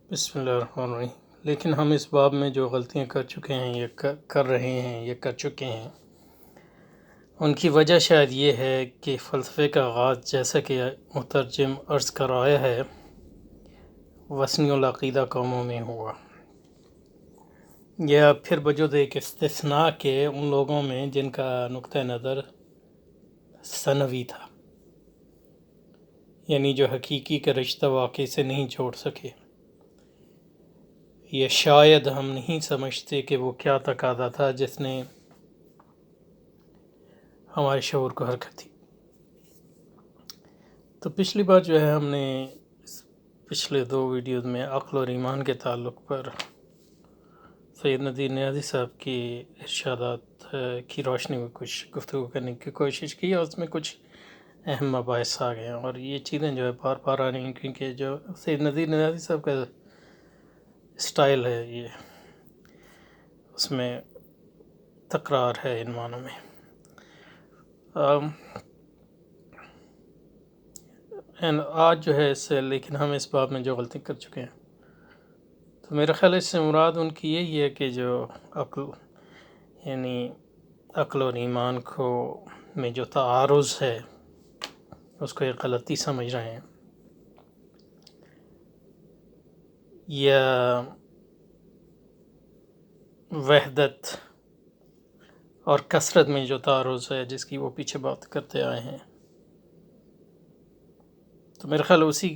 بسم اللہ الرحمن الرحیم۔ لیکن ہم اس باب میں جو غلطیاں کر چکے ہیں یا کر رہے ہیں یا کر چکے ہیں، ان کی وجہ شاید یہ ہے کہ فلسفے کا آغاز، جیسا کہ مترجم عرض کر آیا ہے، وثنی العقیدہ قوموں میں ہوا، یا پھر بجد ایک استثناء کے ان لوگوں میں جن کا نقطہ نظر ثانوی تھا، یعنی جو حقیقی کا رشتہ واقعی سے نہیں چھوڑ سکے، یا شاید ہم نہیں سمجھتے کہ وہ کیا تقاضا تھا جس نے ہمارے شعور کو حرکت دی۔ تو پچھلی بار جو ہے ہم نے پچھلے 2 ویڈیوز میں عقل اور ایمان کے تعلق پر سید ندیر نیازی صاحب کی ارشادات کی روشنی میں کچھ گفتگو کرنے کی کوشش کی، اور اس میں کچھ اہم مباحث آ گئے ہیں، اور یہ چیزیں جو ہے بار بار آ رہی ہیں کیونکہ جو سید ندیر نیازی صاحب کا اسٹائل ہے، یہ اس میں تکرار ہے ان معنوں میں۔ آج جو ہے لیکن ہم اس باب میں جو غلطی کر چکے ہیں، تو میرا خیال ہے اس سے مراد ان کی یہی ہے کہ جو عقل، یعنی عقل اور ایمان کو میں جو تعارض ہے اس کو ایک غلطی سمجھ رہے ہیں، یا وحدت اور کثرت میں جو تعارض ہے جس کی وہ پیچھے بات کرتے آئے ہیں، تو میرا خیال اسی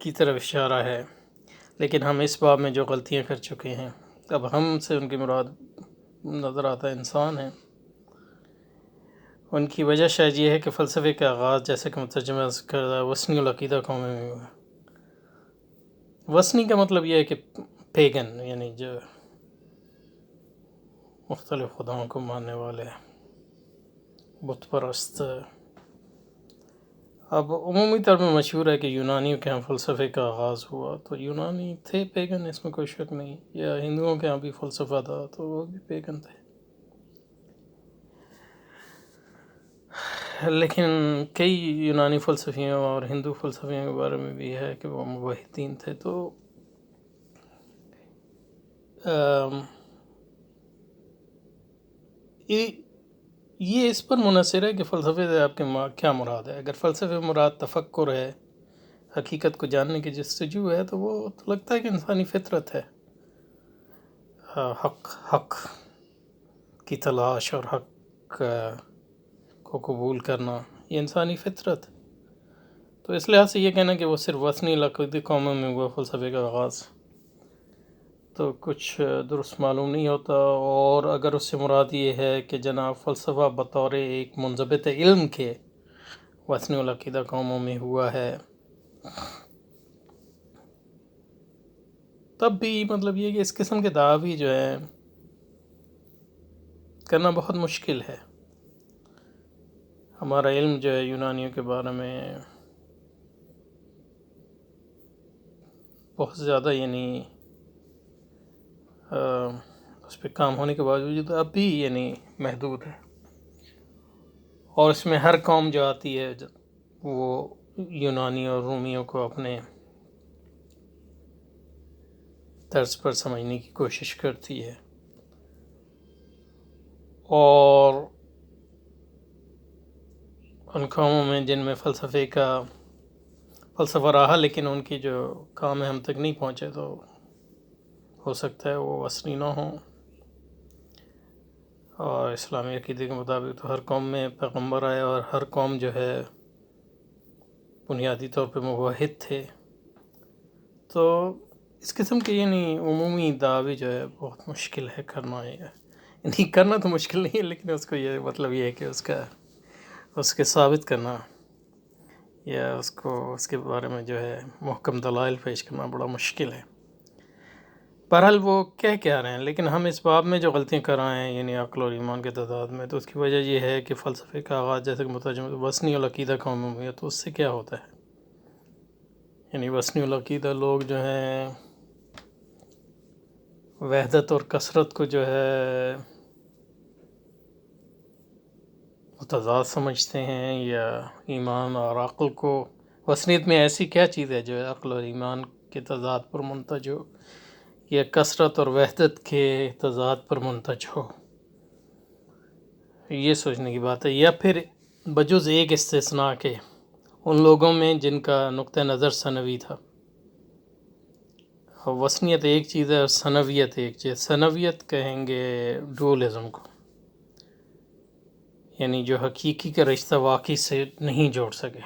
کی طرف اشارہ ہے۔ لیکن ہم اس باب میں جو غلطیاں کر چکے ہیں، اب ہم سے ان کی مراد نظر آتا ہے انسان ہے، ان کی وجہ شاید یہ ہے کہ فلسفے کا آغاز، جیسے کہ مترجمہ کردہ، وثنی العقیدہ قوموں میں ہوا۔ وثنی کا مطلب یہ ہے کہ پیگن، یعنی جو مختلف خداؤں کو ماننے والے، بت پرست۔ اب عمومی طور پر مشہور ہے کہ یونانیوں کے ہاں فلسفے کا آغاز ہوا، تو یونانی تھے پیگن، اس میں کوئی شک نہیں، یا ہندوؤں کے ہاں بھی فلسفہ تھا تو وہ بھی پیگن تھے۔ لیکن کئی یونانی فلسفیوں اور ہندو فلسفیوں کے بارے میں بھی ہے کہ وہ موحدین تھے، تو یہ اس پر منحصر ہے کہ فلسفے سے آپ کے کیا مراد ہے۔ اگر فلسفے مراد تفکر ہے، حقیقت کو جاننے کی جستجو ہے، تو وہ تو لگتا ہے کہ انسانی فطرت ہے، حق کی تلاش اور حق کو قبول کرنا، یہ انسانی فطرت۔ تو اس لحاظ سے یہ کہنا کہ وہ صرف وثنی العقیدہ قوموں میں ہوا فلسفے کا آغاز، تو کچھ درست معلوم نہیں ہوتا۔ اور اگر اس سے مراد یہ ہے کہ جناب فلسفہ بطور ایک منضبط علم کے وثنی العقیدہ قوموں میں ہوا ہے، تب بھی مطلب یہ کہ اس قسم کے دعوی جو ہے کرنا بہت مشکل ہے۔ ہمارا علم جو ہے یونانیوں کے بارے میں بہت زیادہ، یعنی اس پہ کام ہونے کے باوجود اب بھی یعنی محدود ہے، اور اس میں ہر قوم جو آتی ہے وہ یونانی اور رومیوں کو اپنے طرز پر سمجھنے کی کوشش کرتی ہے، اور ان قوموں میں جن میں فلسفہ رہا لیکن ان کی جو کام ہے ہم تک نہیں پہنچے، تو ہو سکتا ہے وہ وثنی نہ ہوں۔ اور اسلامی عقیدے کے مطابق تو ہر قوم میں پیغمبر آئے، اور ہر قوم جو ہے بنیادی طور پہ موحد تھے، تو اس قسم کے یعنی عمومی دعوی جو ہے بہت مشکل ہے کرنا۔ یعنی کرنا تو مشکل نہیں ہے، لیکن اس کو یہ مطلب یہ ہے کہ اس کے ثابت کرنا، یا اس کے بارے میں جو ہے محکم دلائل پیش کرنا بڑا مشکل ہے۔ بہرحال وہ کہہ کیا رہے ہیں، لیکن ہم اس باب میں جو غلطیاں کر رہے ہیں، یعنی عقل اور ایمان کے تضاد میں، تو اس کی وجہ یہ ہے کہ فلسفے کا آغاز، جیسے کہ مترجم وثنی العقیدہ قوموں میں، تو اس سے کیا ہوتا ہے، یعنی وثنی العقیدہ لوگ جو ہیں وحدت اور کثرت کو جو ہے متضاد سمجھتے ہیں، یا ایمان اور عقل کو، وثنیت میں ایسی کیا چیز ہے جو عقل اور ایمان کے تضاد پر منتج ہو یا کثرت اور وحدت کے تضاد پر منتج ہو، یہ سوچنے کی بات ہے، یا پھر بجز ایک استثناء کے ان لوگوں میں جن کا نقطہ نظر ثانوی تھا۔ وثنیت ایک چیز ہے اور ثانویت ایک چیز۔ ثانویت کہیں گے ڈوئلزم کو، یعنی جو حقیقی کا رشتہ واقعی سے نہیں جوڑ سکے،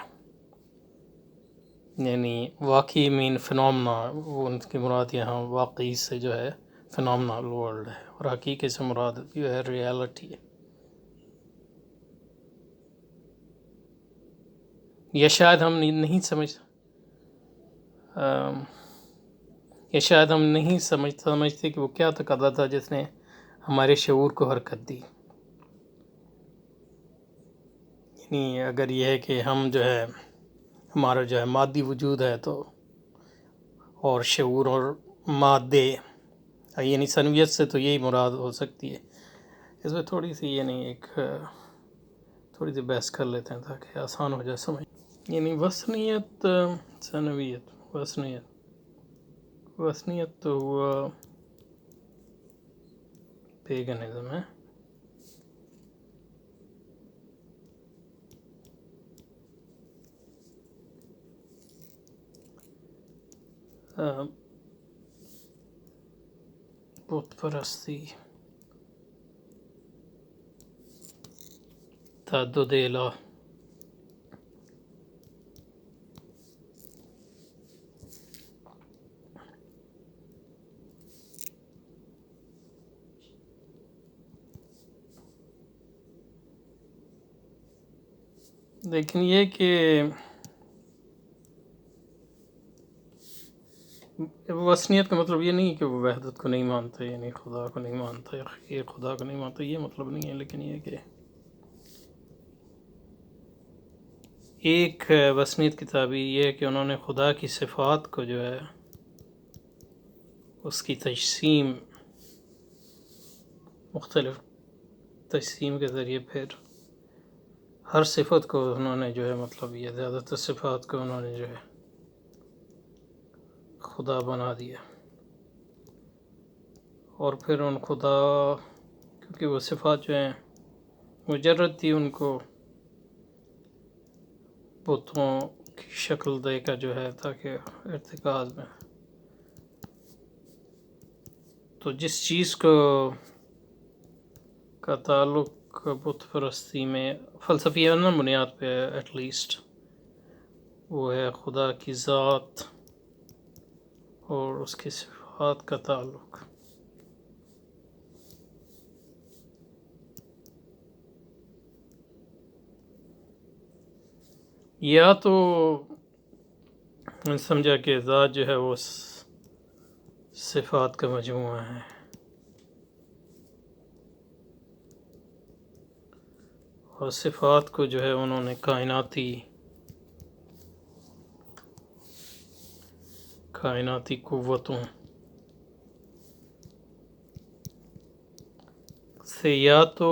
یعنی واقعی مین فنومنا، وہ ان کی مراد یہاں واقعی سے جو ہے فنومنال ورلڈ ہے، اور حقیقی سے مراد جو ہے ریالٹی ہے۔ یا شاید ہم نہیں سمجھتے کہ وہ کیا تقاضا تھا جس نے ہمارے شعور کو حرکت دی۔ یعنی اگر یہ ہے کہ ہم جو ہے ہمارا جو ہے مادی وجود ہے تو، اور شعور اور مادے، یعنی ثانویت سے تو یہی مراد ہو سکتی ہے۔ اس میں تھوڑی سی تھوڑی سی بحث کر لیتے ہیں تاکہ آسان ہو جائے سمجھ۔ یعنی وثنیت، ثانویت، وثنیت تو ہوا پیگنزم ہے، بت پرستی، تعدد الہ۔ لیکن یہ کہ وثنیت کا مطلب یہ نہیں کہ وہ وحدت کو نہیں مانتے، یعنی خدا کو نہیں مانتے، یہ خدا کو نہیں مانتے، یہ مطلب نہیں ہے، لیکن یہ کہ ایک وثنیت کتابی یہ ہے کہ انہوں نے خدا کی صفات کو جو ہے اس کی تجسیم، مختلف تجسیم کے ذریعے پھر ہر صفت کو انہوں نے جو ہے مطلب یہ زیادہ تر صفات کو انہوں نے جو ہے خدا بنا دیا، اور پھر ان خدا، کیونکہ وہ صفات جو ہیں مجرد تھی، ان کو بتوں کی شکل دے کر جو ہے تاکہ ارتکاز میں، تو جس چیز کا تعلق بت پرستی میں فلسفیانہ بنیاد پہ ایٹ لیسٹ وہ ہے خدا کی ذات اور اس کی صفات کا تعلق۔ یا تو سمجھا کہ ذات جو ہے وہ صفات کا مجموعہ ہے، اور صفات کو جو ہے انہوں نے کائناتی قوتوں سے، یا تو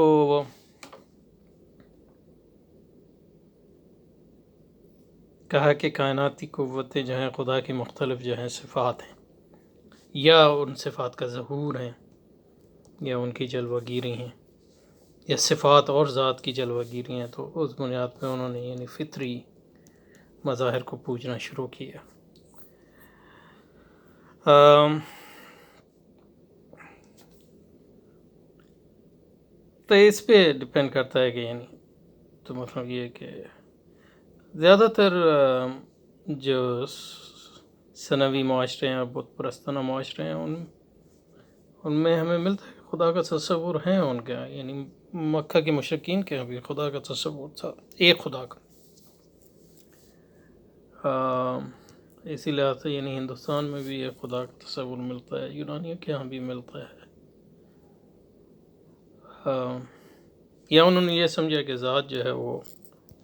کہا کہ کائناتی قوتیں جو ہیں خدا کی مختلف جو ہیں صفات ہیں، یا ان صفات کا ظہور ہیں، یا ان کی جلوہ گیری ہیں، یا صفات اور ذات کی جلوہ گیری ہیں، تو اس بنیاد پہ انہوں نے یعنی فطری مظاہر کو پوجنا شروع کیا۔ تو اس پہ ڈپینڈ کرتا ہے کہ یعنی تو مطلب یہ کہ زیادہ تر جو ثانوی معاشرے ہیں، بت پرستانہ معاشرے ہیں، ان میں ہمیں ملتا ہے کہ خدا کا تصور ہے ان کا، یعنی مکہ کے مشرکین کے بھی خدا کا تصور تھا، ایک خدا کا۔ اسی لحاظ سے یعنی ہندوستان میں بھی ایک خدا کا تصور ملتا ہے، یونانیوں کے یہاں بھی ملتا ہے۔ یا انہوں نے یہ سمجھا کہ ذات جو ہے وہ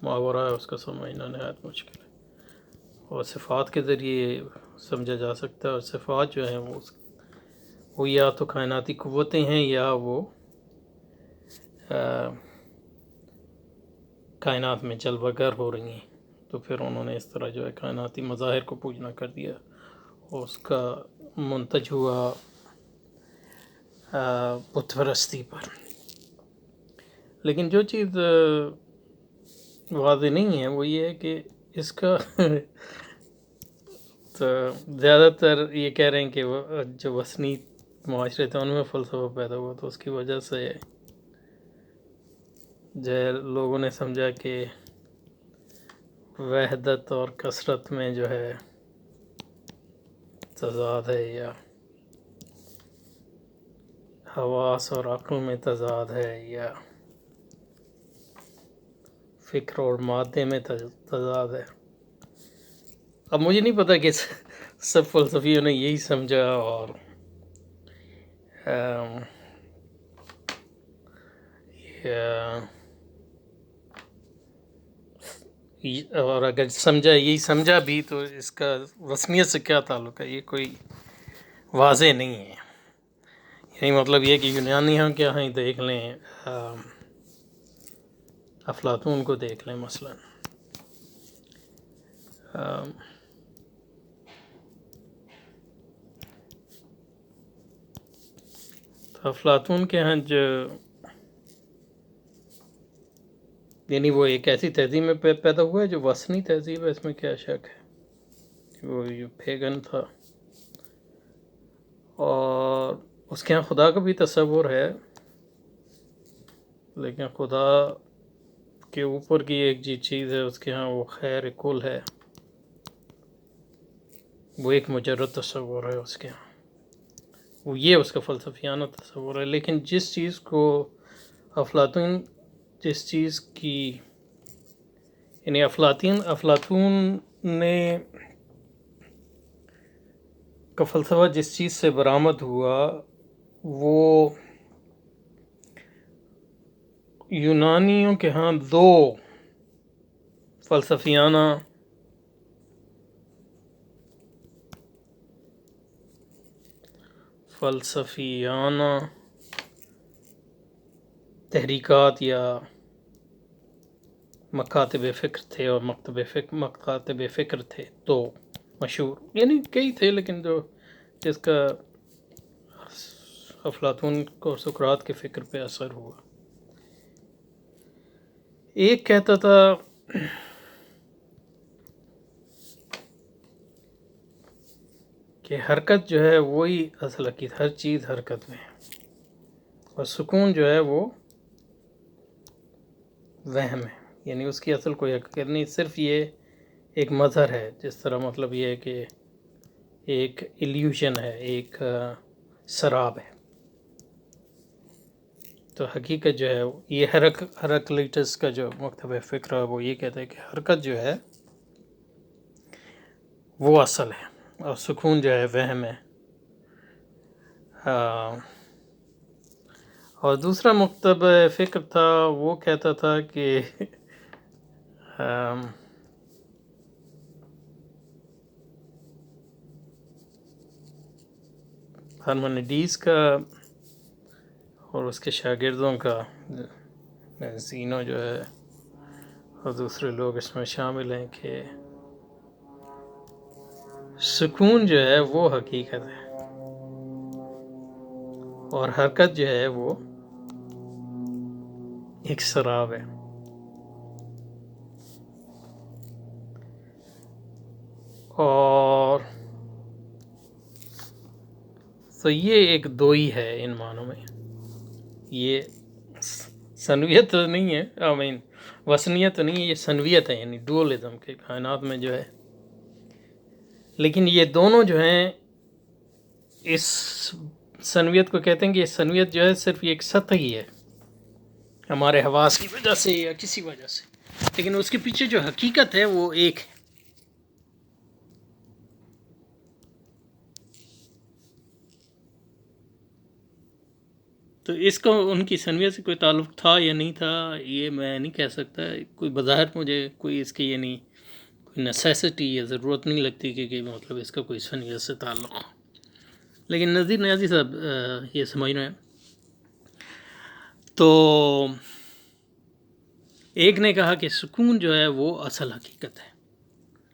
ماورا ہے، اس کا سمجھنا نہایت مشکل ہے، اور صفات کے ذریعے سمجھا جا سکتا ہے، اور صفات جو ہیں وہ یا تو کائناتی قوتیں ہیں یا وہ کائنات میں جلوہ گر ہو رہی ہیں، تو پھر انہوں نے اس طرح جو ہے کائناتی مظاہر کو پوجنا کر دیا، اس کا منتج ہوا بت پرستی پر. لیکن جو چیز واضح نہیں ہے وہ یہ ہے کہ اس کا تو زیادہ تر یہ کہہ رہے ہیں کہ وہ جو وثنی معاشرے تھے ان میں فلسفہ پیدا ہوا، تو اس کی وجہ سے جو ہے لوگوں نے سمجھا کہ وحدت اور کثرت میں جو ہے تضاد ہے، یا حواس اور عقل میں تضاد ہے، یا فکر اور مادے میں تضاد ہے. اب مجھے نہیں پتا کہ سب فلسفیوں نے یہی سمجھا اور اور اگر یہی سمجھا بھی تو اس کا وثنیت سے کیا تعلق ہے، یہ کوئی واضح نہیں ہے. یعنی مطلب یہ کہ یونانیوں کے یہاں ہی دیکھ لیں، افلاطون کو دیکھ لیں مثلا. تو افلاطون کے یہاں جو یعنی وہ ایک ایسی تہذیب میں پیدا ہوا ہے جو وثنی تہذیب ہے، اس میں کیا شک ہے. وہ جو پیگن تھا، اور اس کے یہاں خدا کا بھی تصور ہے، لیکن خدا کے اوپر کی ایک چیز ہے اس کے ہاں، وہ خیر کل ہے، وہ ایک مجرد تصور ہے اس کے ہاں، وہ یہ اس کا فلسفیانہ تصور ہے. لیکن جس چیز کو افلاطون جس چیز کی یعنی افلاطون نے کا فلسفہ جس چیز سے برآمد ہوا وہ یونانیوں کے ہاں دو فلسفیانہ تحریکات یا مکاتب فکر تھے، اور مکاتب فکر تھے تو مشہور، یعنی کئی تھے، لیکن جس کا افلاطون کو سقراط کے فکر پہ اثر ہوا. ایک کہتا تھا کہ حرکت جو ہے وہی اصل حقیقت، ہر چیز حرکت میں ہے، اور سکون جو ہے وہ وہم ہے، یعنی اس کی اصل کوئی حقیقت نہیں، صرف یہ ایک مظہر ہے. جس طرح مطلب یہ ہے کہ ایک ایلیوژن ہے، ایک سراب ہے. تو حقیقت جو ہے یہ ہیراکلیٹس کا جو مکتب فکر ہے وہ یہ کہتا ہے کہ حرکت جو ہے وہ اصل ہے، اور سکون جو ہے وہم ہے. اور دوسرا مکتب فکر تھا وہ کہتا تھا کہ پارمینیڈیز کا اور اس کے شاگردوں کا، زینو جو ہے اور دوسرے لوگ اس میں شامل ہیں، کہ سکون جو ہے وہ حقیقت ہے، اور حرکت جو ہے وہ ایک سراب ہے. اور تو یہ ایک دوئی ہے ان معنوں میں. یہ سنویت تو نہیں ہے، وثنیت تو نہیں ہے، یہ سنویت ہے، یعنی ڈوئلزم کے کائنات میں جو ہے. لیکن یہ دونوں جو ہیں اس سنویت کو کہتے ہیں کہ یہ سنویت جو ہے صرف ایک سطحی ہے ہمارے حواس کی وجہ سے یا کسی وجہ سے، لیکن اس کے پیچھے جو حقیقت ہے وہ ایک ہے. تو اس کو ان کی سنویت سے کوئی تعلق تھا یا نہیں تھا یہ میں نہیں کہہ سکتا. کوئی بظاہر مجھے کوئی اس کی یعنی کوئی نیسیسٹی یا ضرورت نہیں لگتی کہ مطلب اس کا کوئی سنویت سے تعلق ہو. لیکن نذیر نیازی صاحب یہ سمجھ رہے ہیں. تو ایک نے کہا کہ سکون جو ہے وہ اصل حقیقت ہے،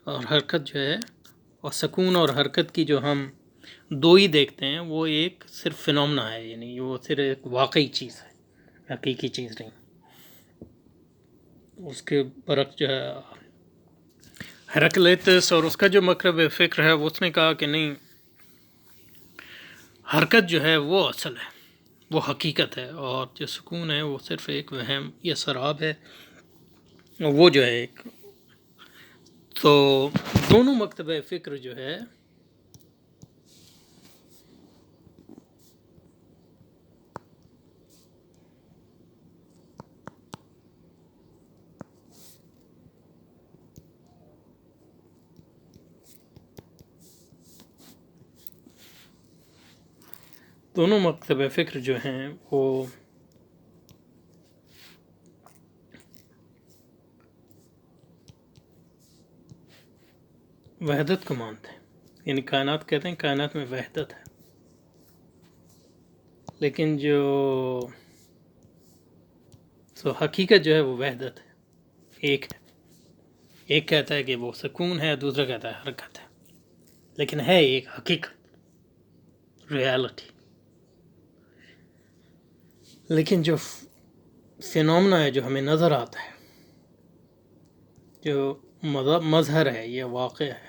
اور حرکت جو ہے اور سکون اور حرکت کی جو ہم دو ہی دیکھتے ہیں وہ ایک صرف فنومنا ہے، یعنی وہ صرف ایک واقعی چیز ہے، حقیقی چیز نہیں۔ اس کے برعکس جو ہے ہیراکلیٹس اور اس کا جو مکتب فکر ہے، اس نے کہا کہ نہیں، حرکت جو ہے وہ اصل ہے، وہ حقیقت ہے، اور جو سکون ہے وہ صرف ایک وہم یا سراب ہے، وہ جو ہے ایک۔ تو دونوں مکتب فکر جو ہے دونوں مکتب فکر جو ہیں وہ وحدت کو مانتے ہیں، یعنی کائنات کہتے ہیں کائنات میں وحدت ہے، لیکن جو حقیقت جو ہے وہ وحدت ہے، ایک ہے۔ ایک کہتا ہے کہ وہ سکون ہے، دوسرا کہتا ہے حرکت ہے، لیکن ہے ایک حقیقت، ریالٹی۔ لیکن جو فینومنا ہے، جو ہمیں نظر آتا ہے، جو مظہر ہے یا واقع ہے،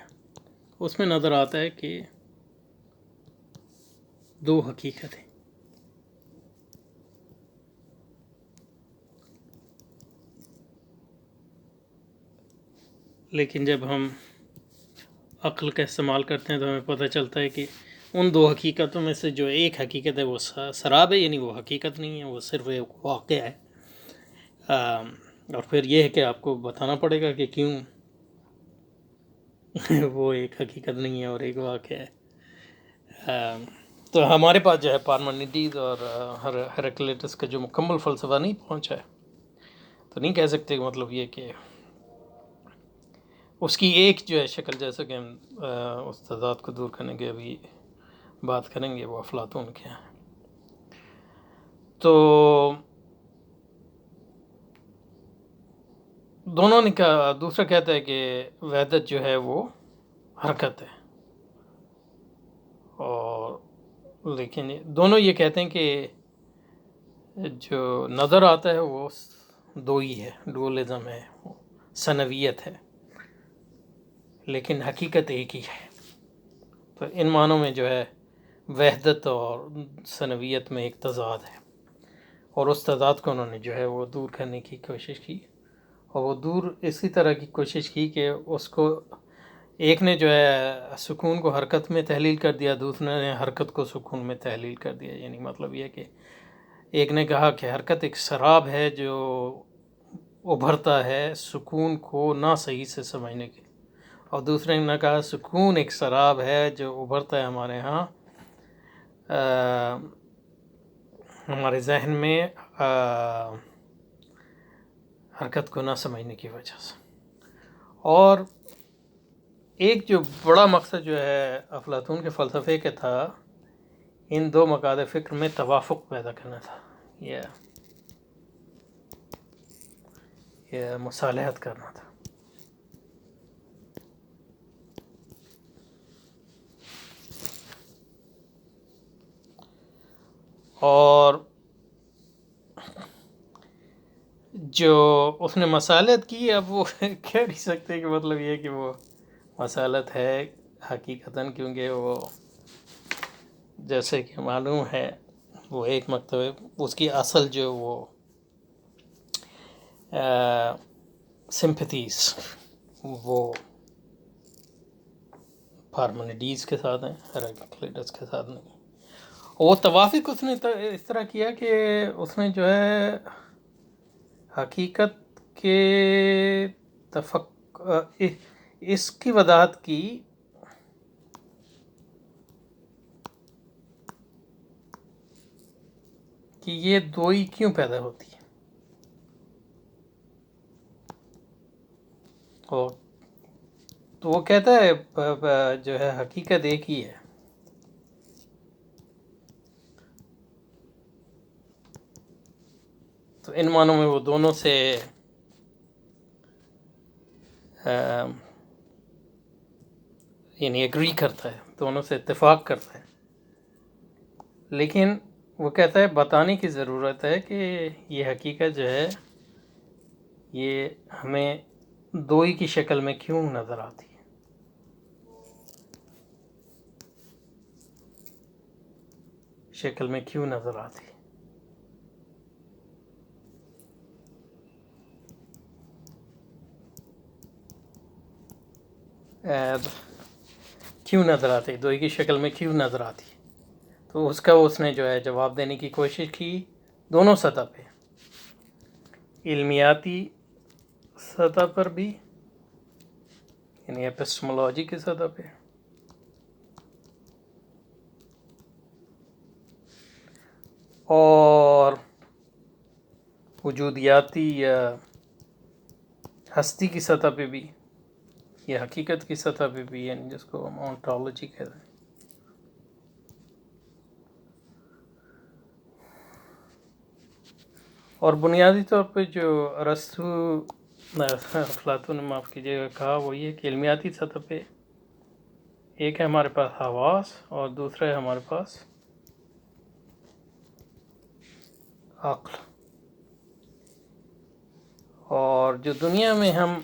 اس میں نظر آتا ہے کہ دو حقیقتیں۔ لیکن جب ہم عقل کا استعمال کرتے ہیں تو ہمیں پتہ چلتا ہے کہ ان دو حقیقتوں میں سے جو ایک حقیقت ہے وہ سراب ہے، یعنی وہ حقیقت نہیں ہے، وہ صرف ایک واقعہ ہے۔ اور پھر یہ ہے کہ آپ کو بتانا پڑے گا کہ کیوں وہ ایک حقیقت نہیں ہے اور ایک واقعہ ہے۔ تو ہمارے پاس جو ہے پارمنیڈیز اور ہیراکلیٹس کا جو مکمل فلسفہ نہیں پہنچا ہے، تو نہیں کہہ سکتے کہ مطلب یہ کہ اس کی ایک جو ہے شکل، جیسا کہ ہم اس تضاد کو دور کرنے کے ابھی بات کریں گے، وہ افلاطون کے ہیں۔ تو دونوں نے کہا، دوسرا کہتا ہے کہ وحدت جو ہے وہ حرکت ہے، اور لیکن دونوں یہ کہتے ہیں کہ جو نظر آتا ہے وہ دو ہی ہے، ڈوئلزم ہے، ثنویت ہے، لیکن حقیقت ایک ہی ہے۔ تو ان معنوں میں جو ہے وحدت اور ثنویت میں ایک تضاد ہے، اور اس تضاد کو انہوں نے جو ہے وہ دور کرنے کی کوشش کی، اور وہ دور اسی طرح کی کوشش کی کہ اس کو ایک نے جو ہے سکون کو حرکت میں تحلیل کر دیا، دوسرے نے حرکت کو سکون میں تحلیل کر دیا۔ یعنی مطلب یہ کہ ایک نے کہا کہ حرکت ایک سراب ہے جو ابھرتا ہے سکون کو نہ صحیح سے سمجھنے کے، اور دوسرے نے کہا سکون ایک سراب ہے جو ابھرتا ہے ہمارے ہاں ہمارے ذہن میں حرکت کو نہ سمجھنے کی وجہ سے۔ اور ایک جو بڑا مقصد جو ہے افلاطون کے فلسفے کا تھا، ان دو مکاتب فکر میں توافق پیدا کرنا تھا، یہ مصالحت کرنا تھا۔ اور جو اس نے مصالحت کی، اب وہ کہہ نہیں سکتے کہ مطلب یہ کہ وہ مصالحت ہے حقیقتاً، کیونکہ وہ جیسے کہ معلوم ہے وہ ایک مکتب، اس کی اصل جو وہ سمپتھیز وہ پارمنیڈیز کے ساتھ ہیں، ہیراکلیٹس کے ساتھ نہیں۔ وہ توافق اس نے اس طرح کیا کہ اس نے جو ہے حقیقت کے اس کی وضاحت کی کہ یہ دوئی کیوں پیدا ہوتی ہے، اور تو وہ کہتا ہے جو ہے حقیقت ایک ہی ہے۔ تو ان معنوں میں وہ دونوں سے یعنی ایگری کرتا ہے، دونوں سے اتفاق کرتا ہے، لیکن وہ کہتا ہے بتانے کی ضرورت ہے کہ یہ حقیقت جو ہے یہ ہمیں دوئی کی شکل میں کیوں نظر آتی ہے. شکل میں کیوں نظر آتی ہے. کیوں نظر آتی ہے، دوئی کی شکل میں کیوں نظر آتی ہے. تو اس نے جو ہے جواب دینے کی کوشش کی دونوں سطح پہ، علمیاتی سطح پر بھی یعنی ایپسٹمولوجی کی سطح پہ، اور وجودیاتی یا ہستی کی سطح پہ بھی، یا حقیقت کی سطح پہ بھی، یعنی جس کو ہم اونٹولوجی کہتے ہیں. اور بنیادی طور پہ جو ارسطو افلاطون نے معاف کیجیے گا کہا وہ یہ کہ علمیاتی سطح پہ ایک ہے ہمارے پاس حواس اور دوسرا ہے ہمارے پاس عقل. اور جو دنیا میں ہم،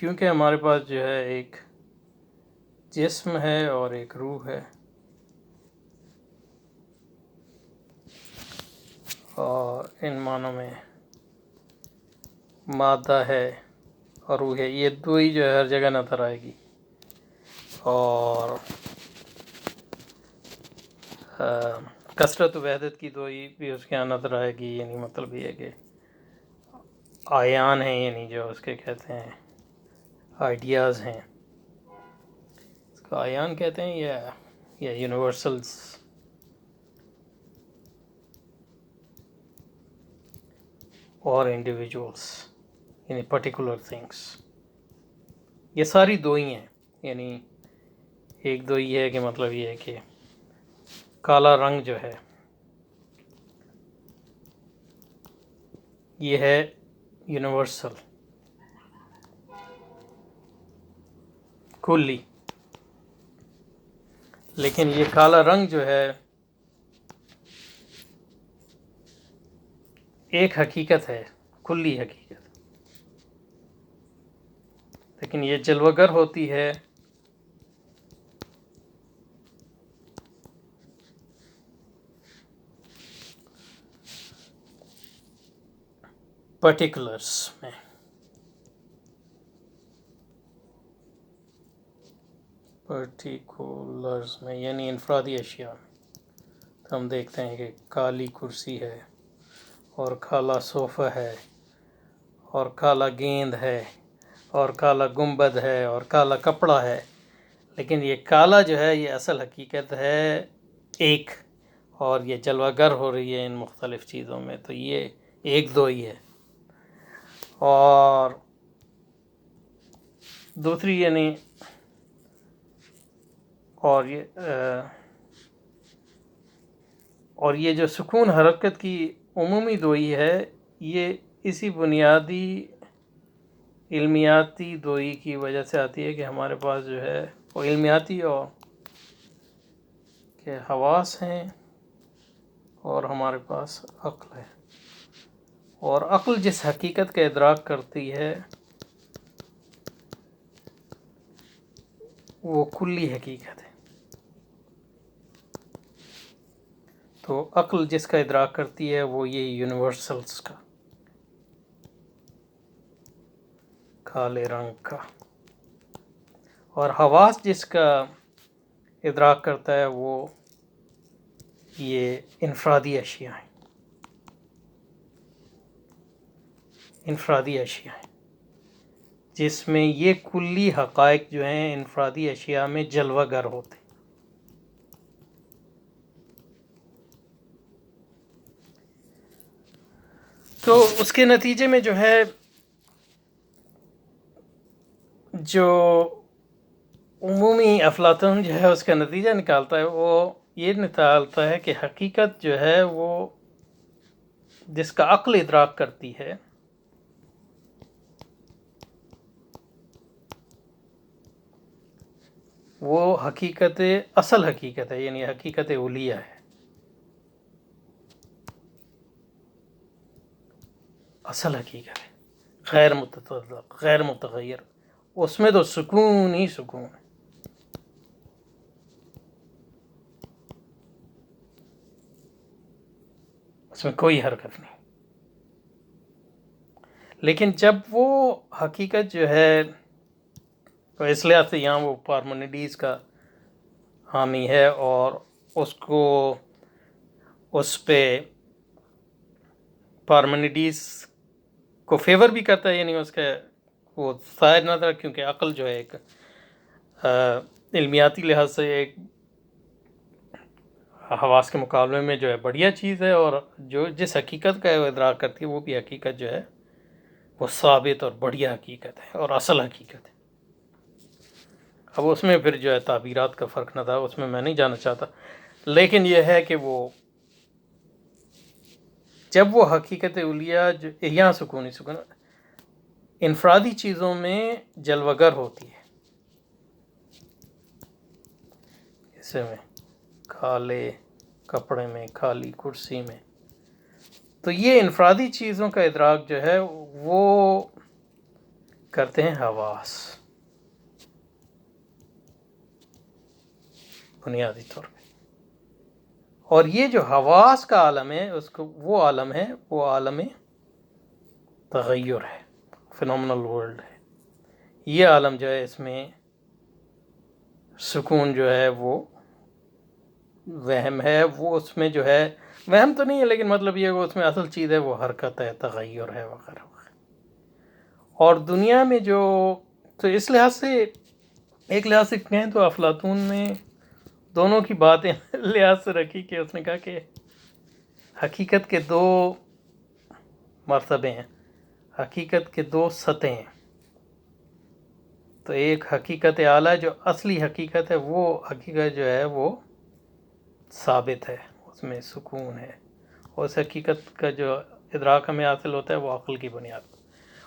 کیونکہ ہمارے پاس جو ہے ایک جسم ہے اور ایک روح ہے، اور ان معنوں میں مادہ ہے اور روح ہے، یہ دو ہی جو ہے ہر جگہ نظر آئے گی. اور کثرت و وحدت کی دوئی بھی اس کے یہاں نظر آئے گی. یعنی مطلب یہ ہے کہ آیان ہیں، یعنی جو اس کے کہتے ہیں آئیڈیاز ہیں، اس کو آیان کہتے ہیں یا یونیورسلز. اور انڈیویجولس یعنی پرٹیکولر تھنگس، یہ ساری دوئی ہیں. یعنی ایک دوئی ہے کہ مطلب یہ ہے کہ کالا رنگ جو ہے یہ ہے یونیورسل، کلی. لیکن یہ کالا رنگ جو ہے ایک حقیقت ہے، کلی حقیقت، لیکن یہ جلوہ گر ہوتی ہے پرٹیکولرز میں. یعنی انفرادی اشیاء. ہم دیکھتے ہیں کہ کالی کرسی ہے اور کالا صوفہ ہے اور کالا گیند ہے اور کالا گنبد ہے اور کالا کپڑا ہے، لیکن یہ کالا جو ہے یہ اصل حقیقت ہے ایک، اور یہ جلوہ گر ہو رہی ہے ان مختلف چیزوں میں. تو یہ ایک دو ہی ہے. اور دوسری یعنی اور یہ جو سکون حرکت کی عمومی دوئی ہے، یہ اسی بنیادی علمیاتی دوئی کی وجہ سے آتی ہے کہ ہمارے پاس جو ہے وہ علمیاتی اور کہ حواس ہیں اور ہمارے پاس عقل ہے. اور عقل جس حقیقت کا ادراک کرتی ہے وہ کلی حقیقت ہے. تو عقل جس کا ادراک کرتی ہے وہ یہ یونیورسلز کا، کالے رنگ کا. اور حواس جس کا ادراک کرتا ہے وہ یہ انفرادی اشیاء ہیں. انفرادی اشیاء ہیں جس میں یہ کلی حقائق جو ہیں انفرادی اشیاء میں جلوہ گر ہوتے ہیں. تو اس کے نتیجے میں جو ہے جو عمومی افلاطون جو ہے اس کا نتیجہ نکالتا ہے، وہ یہ نکالتا ہے کہ حقیقت جو ہے وہ جس کا عقل ادراک کرتی ہے وہ حقیقت اصل حقیقت ہے، یعنی حقیقت اولیہ ہے، اصل حقیقت ہے، غیر متطلق، غیر متغیر، اس میں تو سکون ہی سکون ہے، اس میں کوئی حرکت نہیں۔ لیکن جب وہ حقیقت جو ہے، تو اس لحاظ سے یہاں وہ پارمنیڈیز کا حامی ہے، اور اس کو اس پہ پارمنیڈیز کو فیور بھی کرتا ہے، یعنی اس کا وہ ظاہر نہ تھا، کیونکہ عقل جو ہے ایک علمیاتی لحاظ سے ایک حواس کے مقابلے میں جو ہے بڑھیا چیز ہے، اور جو جس حقیقت کا وہ ادراک کرتی ہے وہ بھی حقیقت جو ہے وہ ثابت اور بڑھیا حقیقت ہے اور اصل حقیقت ہے۔ اب اس میں پھر جو ہے تعبیرات کا فرق نہ تھا، اس میں نہیں جانا چاہتا، لیکن یہ ہے کہ وہ جب وہ حقیقت اولیہ جو یہاں سکون ہی سکون انفرادی چیزوں میں جلوہ گر ہوتی ہے، اسے میں کالے کپڑے میں، کالی کرسی میں، تو یہ انفرادی چیزوں کا ادراک جو ہے وہ کرتے ہیں حواس، بنیادی طور پہ۔ اور یہ جو حواس کا عالم ہے، اس کو وہ عالم ہے، وہ عالم تغیر ہے، فینومنل ورلڈ ہے۔ یہ عالم جو ہے اس میں سکون جو ہے وہ وہم ہے، وہ اس میں جو ہے وہم تو نہیں ہے، لیکن مطلب یہ وہ اس میں اصل چیز ہے وہ حرکت ہے، تغیر ہے، وغیرہ وغیرہ۔ اور دنیا میں جو، تو اس لحاظ سے ایک لحاظ سے کہیں تو افلاطون نے دونوں کی باتیں لحاظ سے رکھی، کہ اس نے کہا کہ حقیقت کے دو مرتبے ہیں، حقیقت کے دو سطح ہیں، تو ایک حقیقت اعلیٰ جو اصلی حقیقت ہے، وہ حقیقت جو ہے وہ ثابت ہے، اس میں سکون ہے، اور اس حقیقت کا جو ادراک ہمیں حاصل ہوتا ہے وہ عقل کی بنیاد پر،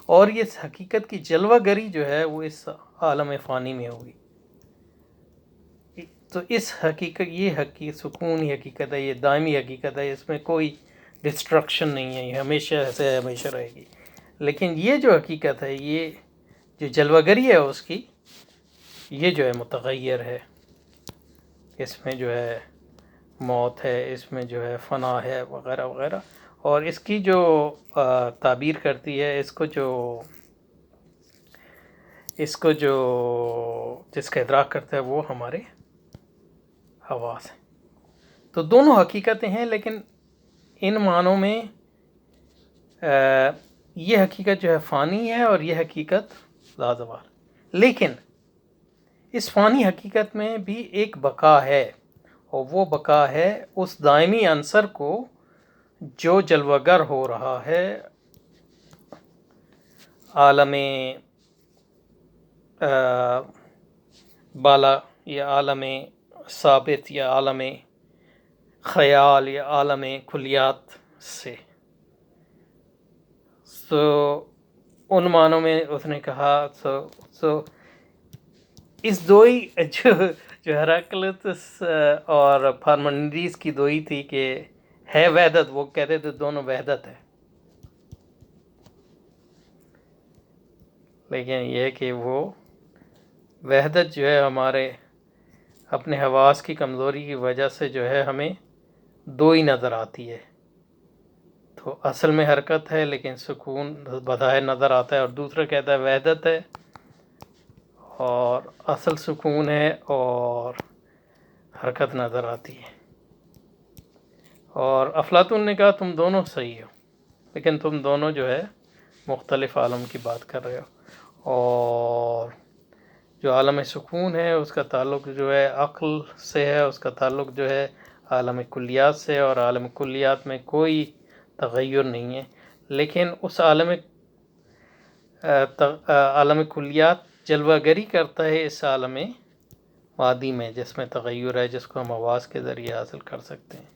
اور یہ حقیقت کی جلوہ گری جو ہے وہ اس عالم فانی میں ہوگی۔ تو اس حقیقت، یہ سکون ہی حقیقت ہے، یہ دائمی حقیقت ہے، اس میں کوئی ڈسٹرکشن نہیں ہے، یہ ہمیشہ ایسے ہے، ہمیشہ رہے گی۔ لیکن یہ جو حقیقت ہے، یہ جو جلوہ گری ہے اس کی، یہ جو ہے متغیر ہے، اس میں جو ہے موت ہے، اس میں جو ہے فنا ہے، وغیرہ وغیرہ۔ اور اس کی جو تعبیر کرتی ہے، اس کو جو جس کا ادراک کرتا ہے وہ ہمارے حواس ہیں۔ تو دونوں حقیقتیں ہیں، لیکن ان معنوں میں یہ حقیقت جو ہے فانی ہے، اور یہ حقیقت لازوال، لیکن اس فانی حقیقت میں بھی ایک بقا ہے، اور وہ بقا ہے اس دائمی عنصر کو جو جلوہ گر ہو رہا ہے عالم بالا، یا عالم ثابت، یا عالم خیال، یا عالم کلیات سے۔ ان معنوں میں اس نے کہا، اس دوئی جو ہیراکلیٹس اور پارمنیڈیز کی دوئی تھی کہ ہے وحدت، وہ کہتے تھے دونوں وحدت ہے، لیکن یہ کہ وہ وحدت جو ہے ہمارے اپنے حواس کی کمزوری کی وجہ سے جو ہے ہمیں دو ہی نظر آتی ہے، تو اصل میں حرکت ہے لیکن سکون بظاہر نظر آتا ہے، اور دوسرا کہتا ہے وحدت ہے اور اصل سکون ہے اور حرکت نظر آتی ہے۔ اور افلاطون نے کہا تم دونوں صحیح ہو، لیکن تم دونوں جو ہے مختلف عالم کی بات کر رہے ہو، اور جو عالم سکون ہے اس کا تعلق جو ہے عقل سے ہے، اس کا تعلق جو ہے عالم کلیات سے، اور عالم کلیات میں کوئی تغیر نہیں ہے، لیکن اس عالم کلیات جلوہ گری کرتا ہے اس عالم مادی میں، جس میں تغیر ہے، جس کو ہم حواس کے ذریعے حاصل کر سکتے ہیں،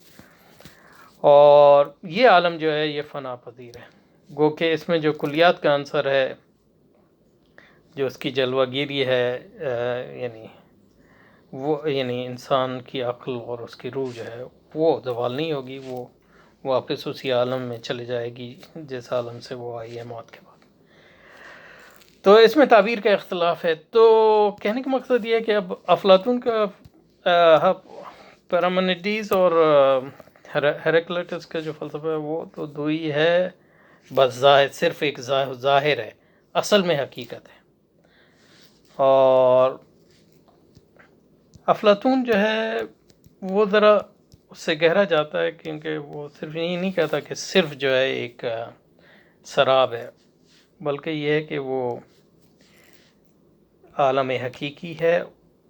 اور یہ عالم جو ہے یہ فنا پذیر ہے، گو کہ اس میں جو کلیات کا عنصر ہے، جو اس کی جلوہ گیری ہے، یعنی وہ یعنی انسان کی عقل اور اس کی روح جو ہے وہ زوال نہیں ہوگی، وہ واپس اسی عالم میں چلے جائے گی جس عالم سے وہ آئی ہے موت کے بعد۔ تو اس میں تعبیر کا اختلاف ہے۔ تو کہنے کا مقصد یہ ہے کہ اب افلاطون کا پیرامنیڈیز اور ہیراکلیٹس کا جو فلسفہ ہے وہ تو دو ہی ہے، بس صرف ایک ظاہر ہے، اصل میں حقیقت ہے۔ اور افلاطون جو ہے وہ ذرا اس سے گہرا جاتا ہے، کیونکہ وہ صرف یہ نہیں کہتا کہ صرف جو ہے ایک سراب ہے، بلکہ یہ ہے کہ وہ عالم حقیقی ہے،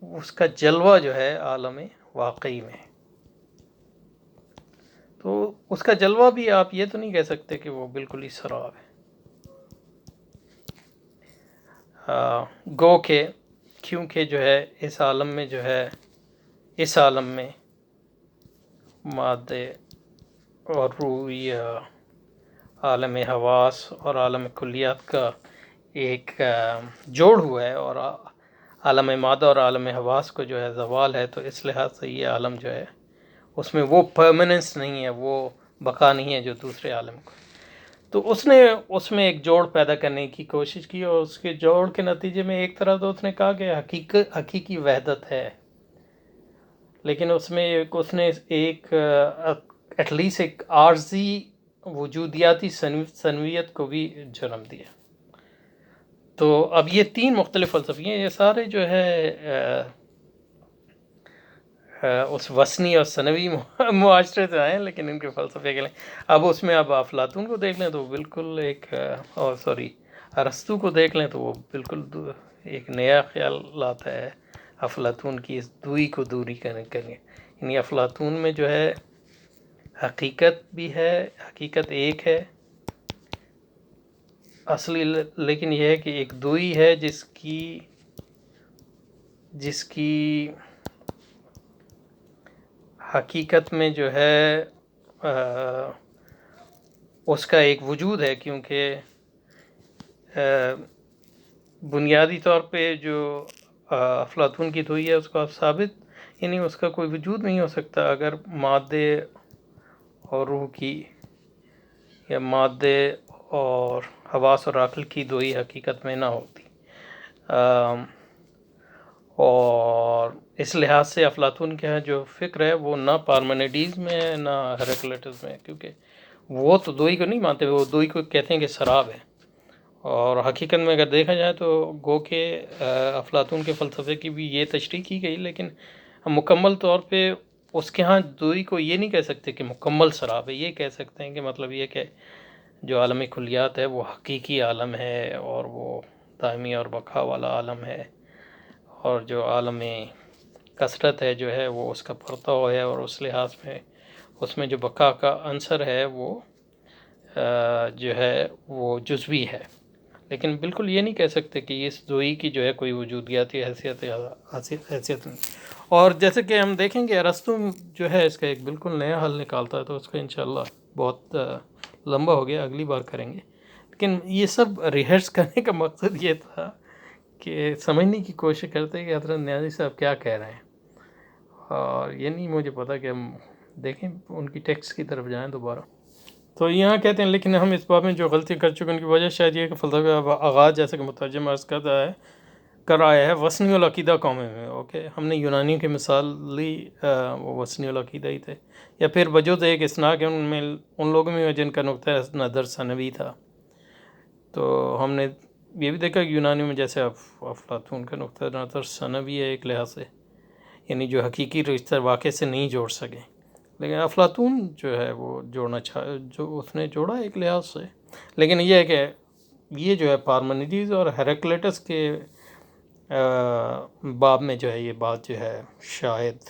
اس کا جلوہ جو ہے عالم واقعی میں۔ تو اس کا جلوہ بھی آپ یہ تو نہیں کہہ سکتے کہ وہ بالکل ہی سراب ہے، گو کہ کیونکہ جو ہے اس عالم میں جو ہے، اس عالم میں مادے اور روح یا عالم حواس اور عالم کلیات کا ایک جوڑ ہوا ہے، اور عالم مادہ اور عالم حواس کو جو ہے زوال ہے، تو اس لحاظ سے یہ عالم جو ہے اس میں وہ پرماننس نہیں ہے، وہ بقا نہیں ہے جو دوسرے عالم کو۔ تو اس نے اس میں ایک جوڑ پیدا کرنے کی کوشش کی، اور اس کے جوڑ کے نتیجے میں ایک طرح تو اس نے کہا کہ حقیقی وحدت ہے، لیکن اس میں اس نے ایک ایٹ لیسٹ ایک عارضی وجودیاتی سنویت کو بھی جنم دیا۔ تو اب یہ تین مختلف فلسفے ہیں، یہ سارے جو ہے اس وثنی اور ثانوی معاشرے سے آئے ہیں، لیکن ان کے فلسفے کے لیں اب اس میں اب افلاطون کو دیکھ لیں تو بالکل ایک ارسطو کو دیکھ لیں تو وہ بالکل ایک نیا خیال لاتا ہے افلاطون کی اس دوئی کو دوری کرنے کے لیے۔ یعنی افلاطون میں جو ہے حقیقت بھی ہے، حقیقت ایک ہے اصلی، لیکن یہ ہے کہ ایک دوئی ہے جس کی حقیقت میں جو ہے اس کا ایک وجود ہے، کیونکہ بنیادی طور پہ جو افلاطون کی دوئی ہے اس کو ثابت، یعنی اس کا کوئی وجود نہیں ہو سکتا اگر مادے اور روح کی یا مادے اور حواس اور عقل کی دوئی حقیقت میں نہ ہوتی۔ اور اس لحاظ سے افلاطون کے ہاں جو فکر ہے وہ نہ پارمنیڈیز میں ہے نہ ہیراکلیٹس میں ہے، کیونکہ وہ تو دوئی کو نہیں مانتے، وہ دوئی کو کہتے ہیں کہ سراب ہے۔ اور حقیقت میں اگر دیکھا جائے تو گو کہ افلاطون کے فلسفے کی بھی یہ تشریح کی گئی، لیکن ہم مکمل طور پہ اس کے ہاں دوئی کو یہ نہیں کہہ سکتے کہ مکمل سراب ہے، یہ کہہ سکتے ہیں کہ مطلب یہ کہ جو عالم کلیات ہے وہ حقیقی عالم ہے اور وہ دائمی اور بقا والا عالم ہے، اور جو عالم کثرت ہے جو ہے وہ اس کا پرتو ہے، اور اس لحاظ میں اس میں جو بقا کا عنصر ہے وہ جو ہے وہ جزوی ہے، لیکن بالکل یہ نہیں کہہ سکتے کہ اس دوئی کی جو ہے کوئی وجودیاتی حیثیت نہیں۔ اور جیسے کہ ہم دیکھیں گے ارسطو جو ہے اس کا ایک بالکل نیا حل نکالتا ہے، تو اس کا انشاءاللہ بہت لمبا ہو گیا، اگلی بار کریں گے، لیکن یہ سب ریہرس کرنے کا مقصد یہ تھا کہ سمجھنے کی کوشش کرتے کہ حضرت نیازی صاحب کیا کہہ رہے ہیں، اور یہ نہیں مجھے پتا کہ ہم دیکھیں ان کی ٹیکسٹ کی طرف جائیں دوبارہ۔ تو یہاں کہتے ہیں لیکن ہم اس باب میں جو غلطی کر چکے ان کی وجہ شاید یہ کہ فلسفہ آغاز جیسے کہ مترجم عرض کر آیا ہے وثنی العقیدہ قوموں میں۔ اوکے، ہم نے یونانیوں کے مثال لی، وہ وثنی العقیدہ ہی تھے، یا پھر وجود ایک اصناع کے ان لوگوں میں جن کا نقطہ نظر ثانوی تھا۔ تو ہم نے یہ بھی دیکھا کہ یونانیوں میں جیسے افلاطون کا نقطہ نظر ثانوی ہے ایک لحاظ سے، یعنی جو حقیقی رشتہ واقع سے نہیں جوڑ سکے، لیکن افلاطون جو ہے وہ جو اس نے جوڑا ایک لحاظ سے، لیکن یہ ہے کہ یہ جو ہے پارمنیڈیز اور ہیراکلیٹس کے باب میں جو ہے یہ بات جو ہے شاید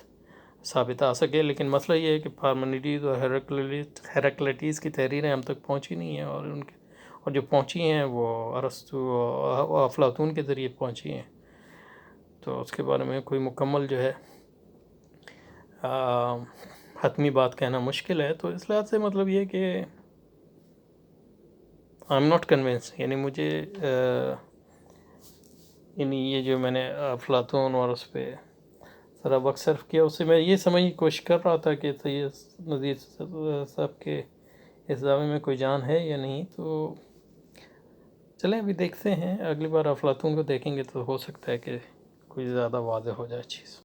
ثابت آ سکے، لیکن مسئلہ یہ ہے کہ پارمنیڈیز اور ہیراکلیٹس کی تحریریں ہم تک پہنچی نہیں ہیں، اور جو پہنچی ہیں وہ ارسطو اور افلاطون کے ذریعے پہنچی ہیں، تو اس کے بارے میں کوئی مکمل جو ہے حتمی بات کہنا مشکل ہے۔ تو اس لحاظ سے مطلب یہ کہ آئی ایم ناٹ کنونس، یعنی مجھے یعنی یہ جو میں نے افلاطون اور اس پہ ذرا وقت صرف کیا اس سے میں یہ سمجھنے کی کوشش کر رہا تھا کہ سید نذیر صاحب کے اس دعوے میں کوئی جان ہے یا نہیں. تو چلیں ابھی دیکھتے ہیں، اگلی بار افلاطون کو دیکھیں گے تو ہو سکتا ہے کہ کوئی زیادہ واضح ہو جائے چیز.